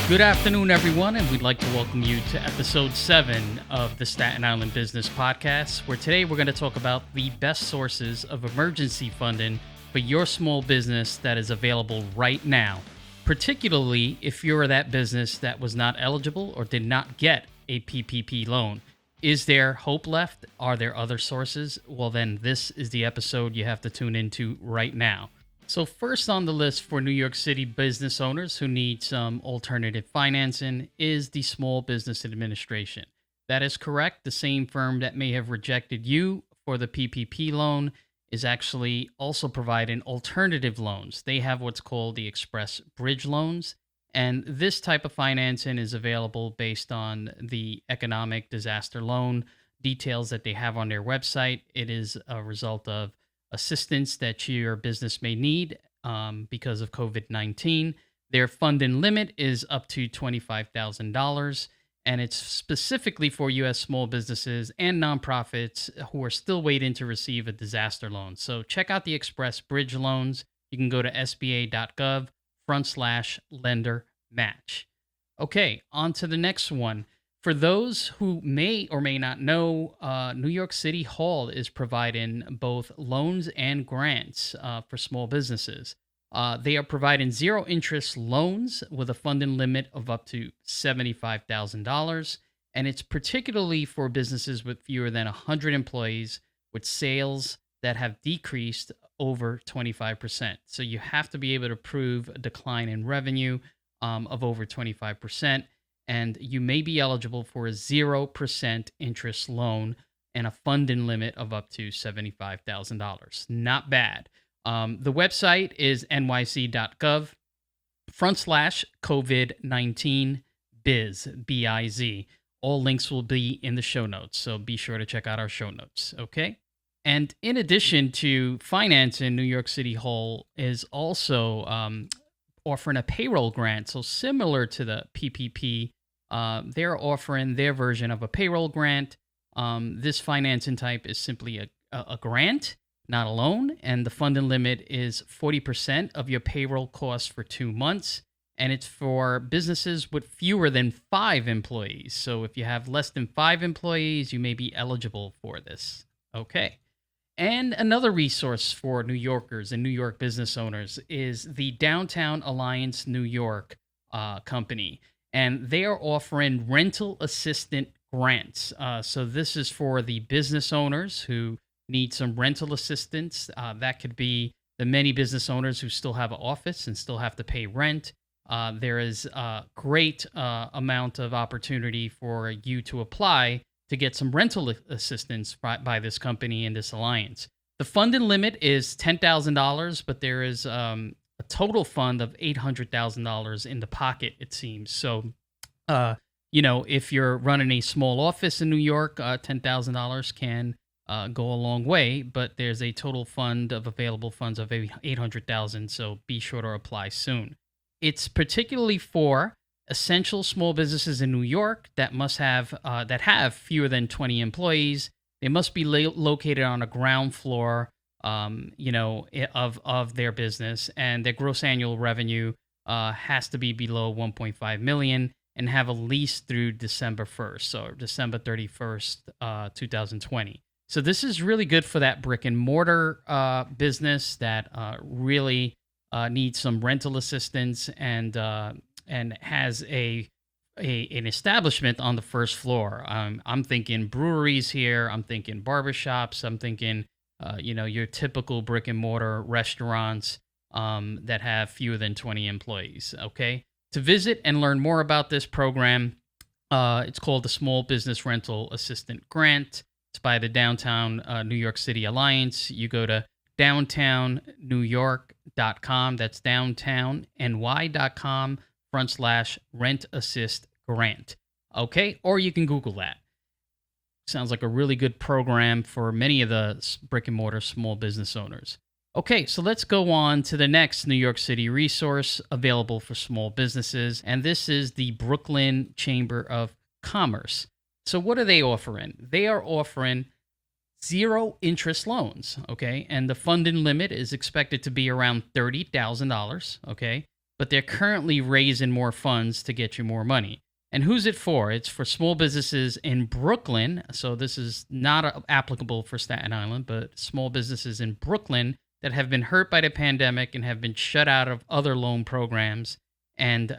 Good afternoon, everyone, and we'd like to welcome you to episode 7 of the Staten Island Business Podcast, where today we're going to talk about the best sources of emergency funding for your small business that is available right now, particularly if you're that business that was not eligible or did not get a PPP loan. Is there hope left? Are there other sources? Well, then this is the episode you have to tune into right now. So first on the list for New York City business owners who need some alternative financing is the Small Business Administration. That is correct. The same firm that may have rejected you for the PPP loan is actually also providing alternative loans. They have what's called the Express Bridge loans. And this type of financing is available based on the economic disaster loan details that they have on their website. It is a result of assistance that your business may need because of COVID-19. Their funding limit is up to $25,000, and it's specifically for U.S. small businesses and nonprofits who are still waiting to receive a disaster loan. So check out the Express Bridge loans. You can go to sba.gov/lender match. Okay, on to the next one. For those who may or may not know, New York City Hall is providing both loans and grants for small businesses. They are providing zero interest loans with a funding limit of up to $75,000. And it's particularly for businesses with fewer than 100 employees with sales that have decreased over 25%. So you have to be able to prove a decline in revenue of over 25%. And you may be eligible for a 0% interest loan and a funding limit of up to $75,000. Not bad. The website is nyc.gov/COVID-19 biz, B-I-Z. All links will be in the show notes, so be sure to check out our show notes, okay? And in addition to financing, New York City Hall is also offering a payroll grant. So similar to the PPP, they're offering their version of a payroll grant. This financing type is simply a grant, not a loan, and the funding limit is 40% of your payroll costs for 2 months, and it's for businesses with fewer than 5 employees. So if you have less than 5 employees, you may be eligible for this. Okay. And another resource for New Yorkers and New York business owners is the Downtown Alliance New York company. And they are offering rental assistant grants. So this is for the business owners who need some rental assistance. That could be the many business owners who still have an office and still have to pay rent. There is a great amount of opportunity for you to apply to get some rental assistance by this company and this alliance. The funding limit is $10,000, but there is a total fund of $800,000 in the pocket, it seems. So, if you're running a small office in New York, $10,000 can go a long way, but there's a total fund of available funds of $800,000, so be sure to apply soon. It's particularly for essential small businesses in New York that have fewer than 20 employees. They must be located on a ground floor, of their business, and their gross annual revenue has to be below 1.5 million and have a lease through December 1st, so December 31st, 2020. So this is really good for that brick and mortar business that really needs some rental assistance and has an establishment on the first floor. I'm thinking breweries here. I'm thinking barbershops. I'm thinking, your typical brick and mortar restaurants that have fewer than 20 employees. Okay. To visit and learn more about this program, it's called the Small Business Rental Assistant Grant. It's by the Downtown New York City Alliance. You go to downtownnewyork.com. That's downtowny.com/rent assist grant. Okay. Or you can Google that. Sounds like a really good program for many of the brick and mortar small business owners. Okay, so let's go on to the next New York City resource available for small businesses, and this is the Brooklyn Chamber of Commerce. So what are they offering? They are offering zero interest loans, okay? And the funding limit is expected to be around $30,000, okay? but they're currently raising more funds to get you more money. And who's it for? It's for small businesses in Brooklyn. So this is not applicable for Staten Island, but small businesses in Brooklyn that have been hurt by the pandemic and have been shut out of other loan programs, and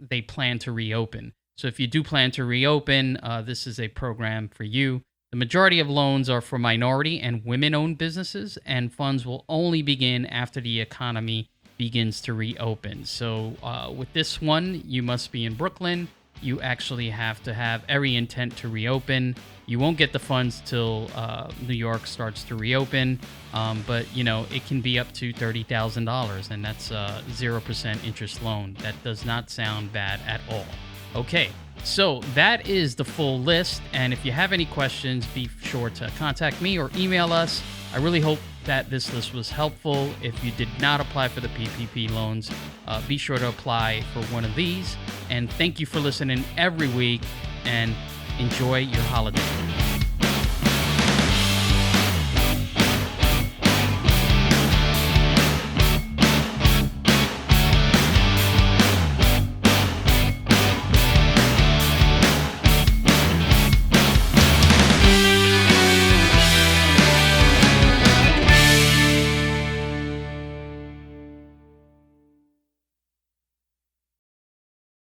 they plan to reopen. So if you do plan to reopen, this is a program for you. The majority of loans are for minority and women-owned businesses, and funds will only begin after the economy begins to reopen. So with this one, you must be in Brooklyn. You actually have to have every intent to reopen. You won't get the funds till New York starts to reopen, but it can be up to $30,000, and that's a 0% interest loan. That does not sound bad at all. Okay, so that is the full list, and if you have any questions, be sure to contact me or email us. I really hope that this list was helpful. If you did not apply for the PPP loans, be sure to apply for one of these. And thank you for listening every week, and enjoy your holiday.